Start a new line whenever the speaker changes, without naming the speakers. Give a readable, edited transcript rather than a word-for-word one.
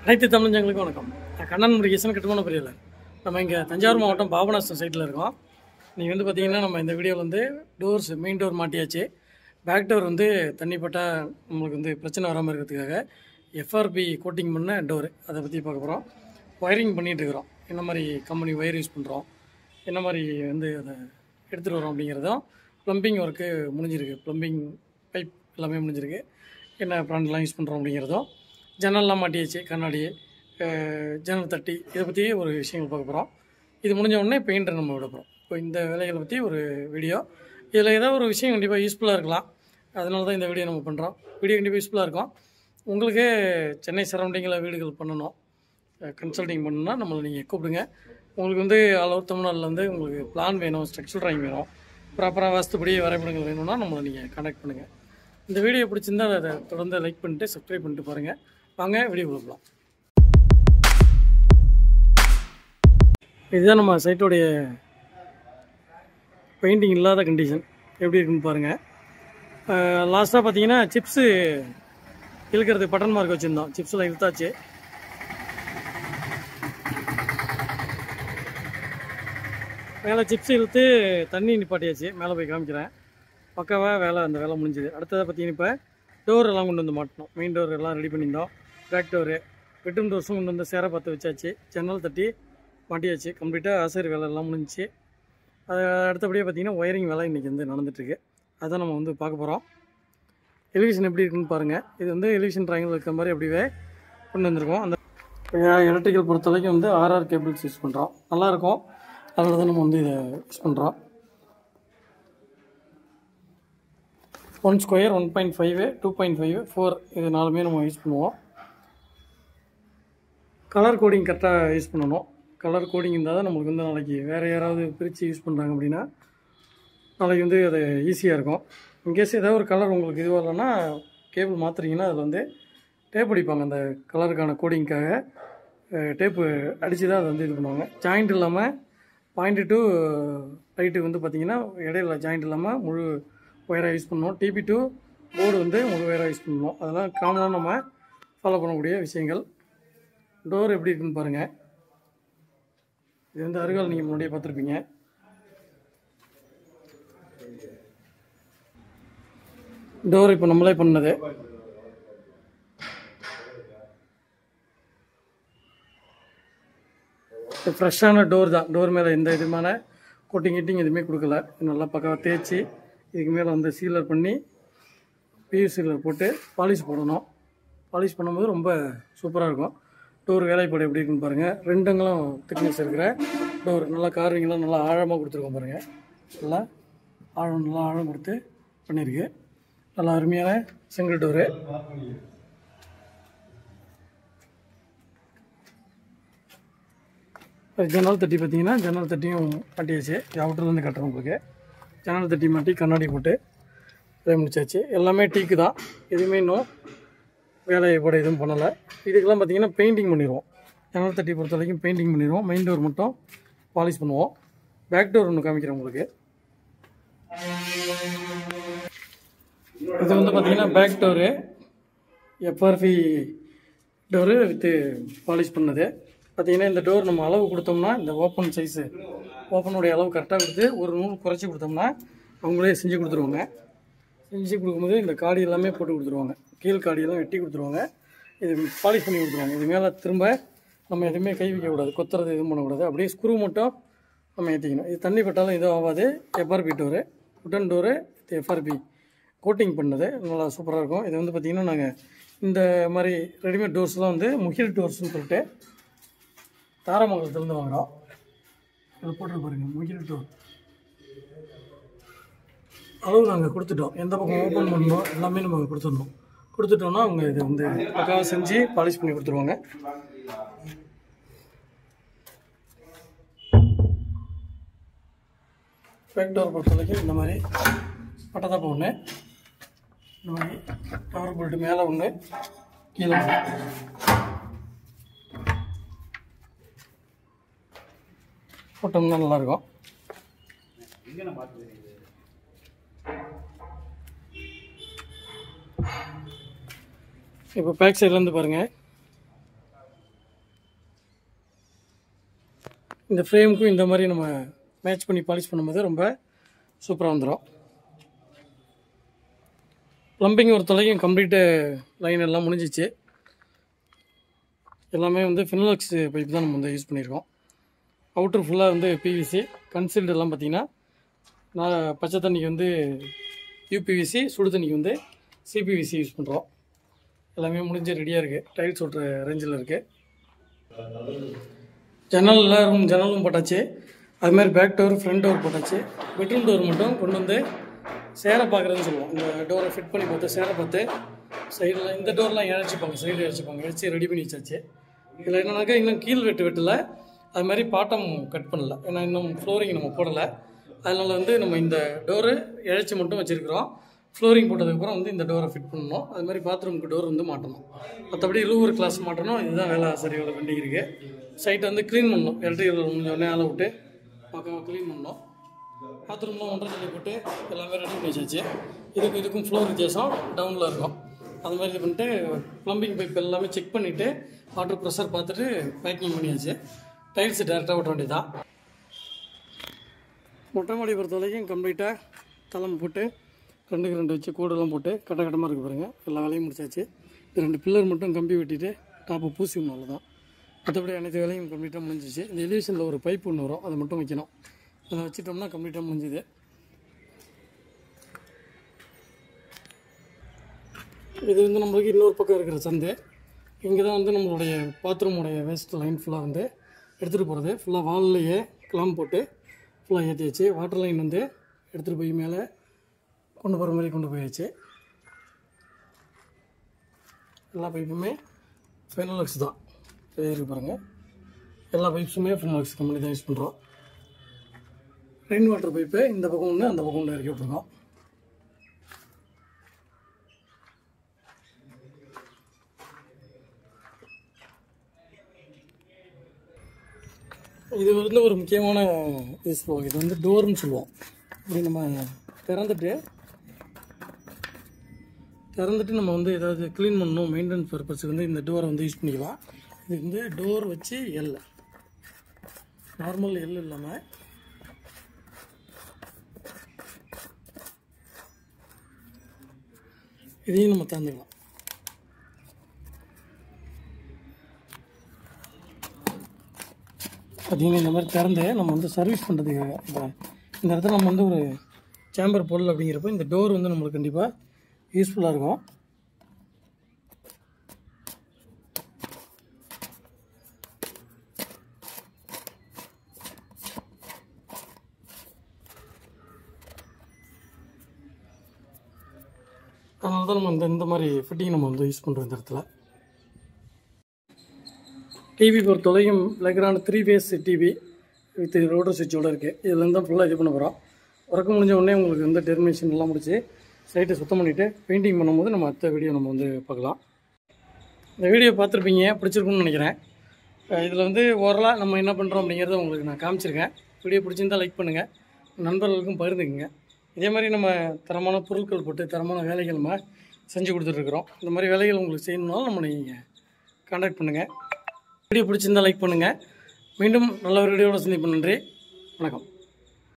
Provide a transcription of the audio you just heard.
அனைத்து தமிழஞ்சங்களுக்கும் வணக்கம். நான் கண்ணன் முருகேசன், கட்டுமான பொறியாளர். நம்ம இங்கே தஞ்சாவூர் மாவட்டம் பாபநாசம் சைட்டில் இருக்கோம். நீங்கள் வந்து பார்த்தீங்கன்னா நம்ம இந்த வீடியோவில் வந்து டோர்ஸ் மெயின் டோர் மாட்டியாச்சு. பேக் டோர் வந்து தண்ணி பட்டால் நம்மளுக்கு வந்து பிரச்சனை வராமல் இருக்கிறதுக்காக எஃப்ஆர்பி கோட்டிங் பண்ண டோரு, அதை பற்றி பார்க்க போகிறோம். ஒயரிங் பண்ணிகிட்டு இருக்கிறோம். என்ன மாதிரி கம்பெனி ஒயர் யூஸ் பண்ணுறோம், என்ன மாதிரி வந்து அதை எடுத்துகிட்டு வரோம் அப்படிங்கிறதும், ப்ளம்பிங் ஒர்க்கு முடிஞ்சிருக்கு, ப்ளம்பிங் பைப் எல்லாமே முடிஞ்சிருக்கு, என்ன ப்ராண்ட்லாம் யூஸ் பண்ணுறோம் அப்படிங்கிறதும், ஜன்னல்லாம் மாட்டியாச்சு, கண்ணாடி, ஜன்னல் தட்டி, இதை பற்றி ஒரு விஷயங்கள் பார்க்க போகிறோம். இது முடிஞ்ச உடனே பெயிண்டை நம்ம விட போகிறோம். இப்போ இந்த வேலைகளை பற்றி ஒரு வீடியோ, இதில் ஏதாவது ஒரு விஷயம் கண்டிப்பாக யூஸ்ஃபுல்லாக இருக்கலாம். அதனால தான் இந்த வீடியோ நம்ம பண்ணுறோம். வீடியோ கண்டிப்பாக யூஸ்ஃபுல்லாக இருக்கும். உங்களுக்கு சென்னை சரௌண்டிங்கில் வீடுகள் பண்ணணும், கன்சல்டிங் பண்ணணுன்னா நம்மளை நீங்கள் கூப்பிடுங்க. உங்களுக்கு வந்து ஆல் ஓவர் தமிழ்நாட்டில் வந்து உங்களுக்கு பிளான் வேணும், ஸ்ட்ரக்சர் ட்ராயிங் வேணும், ப்ராப்பராக வாஸ்துபடி வரைபடங்கள் வேணும்னா நம்மளை நீங்கள் கான்டாக்ட் பண்ணுங்கள். இந்த வீடியோ பிடிச்சிருந்தால் அதை தொடர்ந்து லைக் பண்ணிட்டு சப்ஸ்கிரைப் பண்ணிட்டு பாருங்கள். வாங்க வீடியோ கொடுக்கலாம். இதுதான் நம்ம சைட்டோடைய பெயிண்டிங் இல்லாத கண்டிஷன் எப்படி இருக்குன்னு பாருங்கள். லாஸ்ட்டாக பார்த்தீங்கன்னா சிப்ஸு இழுக்கிறதுக்கு பட்டன் மார்க் வச்சுருந்தோம், சிப்ஸில் இழுத்தாச்சு. மேலே சிப்ஸ் இழுத்து தண்ணி நிப்பாட்டியாச்சு. மேலே போய் காமிக்கிறேன். பக்காவாக அந்த வேலை முடிஞ்சுது. அடுத்ததாக பார்த்தீங்கன்னா இப்போ டோர் எல்லாம் கொண்டு வந்து மாட்டணும். மெயின் டோர் எல்லாம் ரெடி பண்ணியிருந்தோம். பேக் டோரு, பெட்ரூம் டோர்ஸும் கொண்டு வந்து சேரை பார்த்து வச்சாச்சு. ஜன்னல் தட்டி மாட்டியாச்சு. கம்ப்ளீட்டாக ஆசிரியர் வேலை எல்லாம் முடிஞ்சிச்சு. அது அடுத்தபடியாக பார்த்தீங்கன்னா ஒயரிங் வேலை இன்றைக்கி வந்து நடந்துகிட்ருக்கு. அதான் நம்ம வந்து பார்க்க போகிறோம். எலிவேஷன் எப்படி இருக்குன்னு பாருங்கள். இது வந்து எலிவேஷன் ட்ராயிங்கில் இருக்கிற மாதிரி அப்படியே கொண்டு வந்திருக்கோம். அந்த எலக்ட்ரிக்கல் பொறுத்த வரைக்கும் வந்து ஆர்ஆர் கேபிள்ஸ் யூஸ் பண்ணுறோம். நல்லாயிருக்கும். அதனால தான் நம்ம வந்து இதை யூஸ் பண்ணுறோம். 1 ஸ்கொயர், 1.5, 2.5, 4 இது நாலுமே நம்ம யூஸ் பண்ணுவோம். கலர் கோடிங் கரெக்டாக யூஸ் பண்ணணும். கலர் கோடிங் இருந்தால் தான் நம்மளுக்கு வந்து நாளைக்கு வேறு யாராவது பிரித்து யூஸ் பண்ணுறாங்க அப்படின்னா நாளைக்கு வந்து அது ஈஸியாக இருக்கும். இன்கேஸ் ஏதாவது ஒரு கலர் உங்களுக்கு இதுவாக இல்லைன்னா கேபிள் மாற்றுறீங்கன்னா அதில் வந்து டேப் அடிப்பாங்க. அந்த கலருக்கான கோடிங்க்காக டேப்பு அடித்து தான் அதை வந்து இது பண்ணுவாங்க. ஜாயிண்ட் இல்லாமல் பாயிண்ட்டு டு லைட்டு வந்து பார்த்திங்கன்னா இடையில ஜாயிண்ட் இல்லாமல் முழு ஒயராக யூஸ் பண்ணணும். டிபி டு போர்டு வந்து முழு ஒயராக யூஸ் பண்ணணும். அதெல்லாம் காமனாக நம்ம ஃபாலோ பண்ணக்கூடிய விஷயங்கள். டோர் எப்படி இருக்குன்னு பாருங்கள். இது வந்து அருகால் நீங்கள் முன்னாடியே பார்த்துருப்பீங்க. டோர் இப்போ நம்மளே பண்ணது. ஃப்ரெஷ்ஷான டோர் தான். டோர் மேலே எந்த விதமான கோட்டிங் எதுவுமே கொடுக்கல. நல்லா பக்காவாக தேய்ச்சி இதுக்கு மேலே வந்து சீலர் பண்ணி பியூ சீலர் போட்டு பாலிஷ் போடணும். பாலிஷ் பண்ணும்போது ரொம்ப சூப்பராக இருக்கும். டோர் வேலைப்பாடு எப்படி இருக்குன்னு பாருங்கள். 2 அங்குலம் திக்னஸ் இருக்கிற டோர். நல்லா கார்விங்லாம் நல்லா ஆழமாக கொடுத்துருக்கோம் பாருங்கள். நல்லா ஆழம் கொடுத்து பண்ணியிருக்கு. நல்லா அருமையான சிங்கிள் டோரு. ஜன்னல் தட்டி பார்த்தீங்கன்னா ஜன்னல் தட்டியும் மாட்டியாச்சு. அவுட்டர்லேருந்து கட்டுறோம். உங்களுக்கு ஜன்னல் தட்டி மாட்டி கண்ணாடி போட்டு அதை முடிச்சாச்சு. எல்லாமே டீக்கு தான். எதுவுமே இன்னும் வேலைப்பாடு எதுவும் பண்ணலை. இதுக்கெல்லாம் பார்த்திங்கன்னா பெயிண்டிங் பண்ணிடுவோம். ஜன்னல் தட்டி பொறுத்த வரைக்கும் பெயிண்டிங் பண்ணிடுவோம். மெயின் டோர் மட்டும் பாலிஷ் பண்ணுவோம். பேக் டோர் ஒன்று காமிக்கிறேன் உங்களுக்கு. இது வந்து பார்த்திங்கன்னா back door, FRP door with polish பண்ணது. பார்த்திங்கன்னா இந்த டோர் நம்ம அளவு கொடுத்தோம்னா இந்த ஓப்பன் சைஸு, ஓப்பனுடைய அளவு கரெக்டாக கொடுத்து ஒரு நூல் குறைச்சி கொடுத்தோம்னா அவங்களே செஞ்சு கொடுத்துருவாங்க. செஞ்சு கொடுக்கும்போது இந்த காடி எல்லாமே போட்டு கொடுத்துருவாங்க. கீழ் காடியெல்லாம் வெட்டி கொடுத்துருவாங்க. இது பாலிஷ் பண்ணி கொடுத்துருவாங்க. இது மேலே திரும்ப நம்ம எதுவுமே கை வைக்கக்கூடாது, கொத்துறது எதுவும் பண்ணக்கூடாது. அப்படியே ஸ்க்ரூ மட்டும் நம்ம ஏற்றிக்கணும். இது தண்ணி பட்டாலும் எதுவும் ஆகாது. FRP door, wooden door, FRP coating பண்ணது. நல்லா சூப்பராக இருக்கும். இது வந்து பார்த்திங்கன்னா நாங்கள் இந்த மாதிரி ரெடிமேட் டோர்ஸ்லாம் வந்து முகில் டோர்ஸ்னு சொல்லிட்டு தாராமங்கலத்துலேருந்து வாங்குகிறோம். இதில் போட்டு பாருங்கள், முகில் டோர். அளவு நாங்கள் கொடுத்துட்டோம். எந்த பக்கம் ஓப்பன் பண்ணணும் எல்லாமே நம்ம கொடுத்துட்டோம்னா அவங்க இதை வந்து பக்காவாக செஞ்சு பாலிஷ் பண்ணி கொடுத்துருவாங்க. பேக் டோர் பொறுத்த வரைக்கும் இந்த மாதிரி பட்டதாப்பா ஒன்று, இந்த மாதிரி கவர் போட்டு மேலே ஒன்று கீழே போட்டோம்னா நல்லாயிருக்கும். இப்போ பேக் சைட்லேருந்து பாருங்கள். இந்த ஃப்ரேமுக்கும் இந்த மாதிரி நம்ம மேட்ச் பண்ணி பாலிஷ் பண்ணும்போது ரொம்ப சூப்பராக வந்துடும். ப்ளம்பிங் ஒரு தொலைக்கும் கம்ப்ளீட்டு லைன் எல்லாம் முடிஞ்சிச்சு. எல்லாமே வந்து ஃபினோலெக்ஸ் பைப் தான் நம்ம வந்து யூஸ் பண்ணியிருக்கோம். அவுட்ரு ஃபுல்லாக வந்து பிவிசி, கன்சீல்டு எல்லாம் பார்த்திங்கன்னா நான் பச்சை தண்ணிக்கு வந்து யூபிவிசி, சுடு தண்ணிக்கு வந்து சிபிவிசி யூஸ் பண்ணுறோம். எல்லாமே முடிஞ்சு ரெடியாக இருக்குது. டைல்ஸ் ஓட்டுற ரேஞ்சில் இருக்குது. ஜன்னலும் போட்டாச்சு. அதுமாதிரி பேக் டோர், ஃப்ரண்ட் டோர் போட்டாச்சு. பெட்ரூம் டோர் மட்டும் கொண்டு வந்து சேரை பார்க்குறதுன்னு சொல்லுவோம். இந்த டோரை ஃபிட் பண்ணி பார்த்து சேரை பார்த்து சைடில் இந்த டோர்லாம் இழைச்சிப்பாங்க, சைடு இழைச்சி ரெடி பண்ணி வச்சாச்சு. இதில் என்னன்னாக்கா இன்னும் கீழ் வெட்டலை, அது மாதிரி பாட்டம் கட் பண்ணல. ஏன்னா இன்னும் ஃப்ளோரிங் நம்ம போடலை. அதனால் வந்து நம்ம இந்த டோரு இழைச்சி மட்டும் வச்சுருக்கிறோம். ஃப்ளோரிங் போட்டதுக்கப்புறம் வந்து இந்த டோரை ஃபிட் பண்ணணும். அது மாதிரி பாத்ரூமுக்கு டோர் வந்து மாட்டணும். மற்றபடி லூவர் கிளாஸ் மாட்டணும். இதுதான் வேலை சரியோட வண்டி இருக்குது. சைட்டை வந்து க்ளீன் பண்ணணும். எலக்ட்ரிக்கல் முடிஞ்சோடனே ஆளை விட்டு பக்கம் க்ளீன் பண்ணணும். பாத்ரூம்லாம் ஒன்றரை தண்ணி போட்டு எல்லாமே ரெடி பண்ணி வச்சாச்சு. இதுக்கும் ஃப்ளோர் வித்தியாசம் டவுனில் இருக்கும். அது மாதிரி இது பண்ணிட்டு ப்ளம்பிங் பைப் எல்லாமே செக் பண்ணிவிட்டு வாட்டர் ப்ரெஷர் பார்த்துட்டு பேக்கிங் பண்ணியாச்சு. டைல்ஸு டேரெக்டாக ஓட்ட வேண்டியதான். மொட்டை மாடி பொறுத்த வரைக்கும் கம்ப்ளீட்டாக தளம் போட்டு 2க்கு 2 வச்சு கூடெல்லாம் போட்டு கட்டமாக இருக்குது பாருங்கள். எல்லா வேலையும் முடிச்சாச்சு. இது 2 பில்லர் மட்டும் கம்பி வெட்டிட்டு டாப்பை பூசி விடணும், அவ்வளோதான். மற்றபடி அனைத்து வேலையும் கம்ப்ளீட்டாக முடிஞ்சிச்சு. இந்த எலிவேஷனில் ஒரு பைப் ஒன்று வரும், அதை மட்டும் வைக்கணும். அதை வச்சிட்டோம்னா கம்ப்ளீட்டாக முடிஞ்சுது. இது வந்து நம்மளுக்கு இன்னொரு பக்கம் இருக்கிற சந்து. இங்கே தான் வந்து நம்மளுடைய பாத்ரூமுடைய வேஸ்ட் லைன் ஃபுல்லாக வந்து எடுத்துகிட்டு போகிறது. ஃபுல்லாக வால்லையே கிளாம் போட்டு ஃபுல்லாக ஏற்றியாச்சு. வாட்டர் லைன் வந்து எடுத்துகிட்டு போய் மேலே கொண்டு போகிற மாதிரி கொண்டு போயாச்சு. எல்லா பைப்புமே ஃபினோலெக்ஸ் தான் இருக்கு பாருங்கள். எல்லா பைப்ஸுமே ஃபினோலெக்ஸ் கம்பெனி தான் யூஸ் பண்ணுறோம். ரெயின் வாட்டர் பைப்பு இந்த பக்கம் ஒன்று, அந்த பக்கம் ஒன்று இறக்கி விட்ருக்கோம். இது வந்து ஒரு முக்கியமான இது சொல்லுவாங்க. இது வந்து டோர்னு சொல்லுவோம். இப்படி நம்ம திறந்துட்டு நம்ம வந்து ஏதாவது க்ளீன் பண்ணணும், மெயின்டெனன்ஸ் பர்பஸுக்கு வந்து இந்த டோரை வந்து யூஸ் பண்ணிக்கலாம். இது வந்து டோர் வச்சு எல், நார்மல் எல் இல்லாமல் இதையும் நம்ம திறந்துக்கலாம். பார்த்தீங்கன்னா இந்த மாதிரி திறந்து நம்ம வந்து சர்வீஸ் பண்ணுறதுக்காக இந்த இடத்துல நம்ம வந்து ஒரு சேம்பர் போடல அப்படிங்கிறப்ப இந்த டோர் வந்து நம்மளுக்கு கண்டிப்பாக யூஸ்ஃபுல்லாக இருக்கும். அதனால தான் நம்ம இந்த மாதிரி ஃபிட்டிங் நம்ம வந்து யூஸ் பண்ணுறோம் இந்த இடத்துல. டிவி பொறுத்தவரைக்கும் Legrand 3 phase TV with rotor சுவிட்சோடு இருக்குது. இதுலேருந்து தான் ஃபுல்லாக இது பண்ண போகிறோம். ஒர்க்கு முடிஞ்ச உடனே உங்களுக்கு வந்து டெர்மினேஷன் எல்லாம் முடிச்சு சைட்டை சுத்தம் பண்ணிவிட்டு பெயிண்டிங் பண்ணும்போது நம்ம அடுத்த வீடியோ நம்ம வந்து பார்க்கலாம். இந்த வீடியோ பார்த்துருப்பீங்க, பிடிச்சிருக்குன்னு நினைக்கிறேன். இதில் வந்து ஓரளவு நம்ம என்ன பண்ணுறோம் அப்படிங்கிறத உங்களுக்கு நான் காமிச்சிருக்கேன். வீடியோ பிடிச்சிருந்தால் லைக் பண்ணுங்கள், நண்பர்களுக்கும் பகிர்ந்துக்குங்க. இதே மாதிரி நம்ம தரமான பொருட்கள் போட்டு தரமான வேலைகள் நம்ம செஞ்சு கொடுத்துட்ருக்குறோம். இந்த மாதிரி வேலைகள் உங்களுக்கு செய்யணுன்னாலும் நம்ம நீங்கள் கான்டாக்ட் பண்ணுங்கள். வீடியோ பிடிச்சிருந்தால் லைக் பண்ணுங்கள். மீண்டும் நல்ல ஒரு வீடியோவில் சந்திப்போம். நன்றி, வணக்கம்.